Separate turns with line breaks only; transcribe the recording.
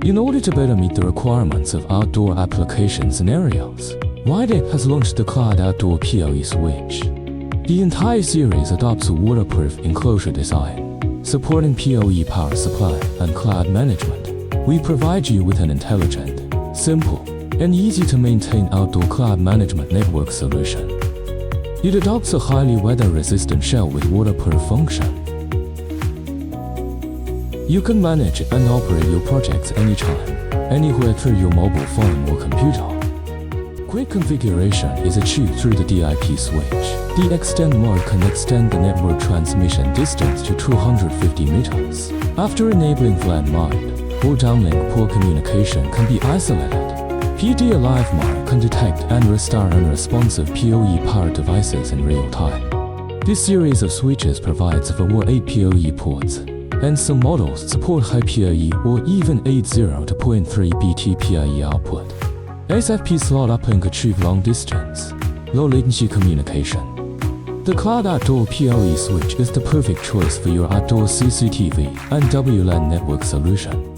In order to better meet the requirements of outdoor application scenarios, Wi-Tek has launched the Cloud Outdoor PoE switch. The entire series adopts a waterproof enclosure design, supporting PoE power supply and cloud management. We provide you with an intelligent, simple, and easy-to-maintain outdoor cloud management network solution. It adopts a highly weather-resistant shell with waterproof function. You can manage and operate your projects anytime, anywhere through your mobile phone or computer. Quick configuration is achieved through the DIP switch. The Extend mode can extend the network transmission distance to 250 meters. After enabling WLAN mode, or downlink poor communication can be isolated. PD Alive mode can detect and restart unresponsive PoE-powered devices in real time. This series of switches provides over 8 PoE ports, and some models support high PoE or even 80.3 BT PoE output. SFP slot uplink achieve long distance, low latency communication. The Cloud Outdoor PoE switch is the perfect choice for your outdoor CCTV and WLAN network solution.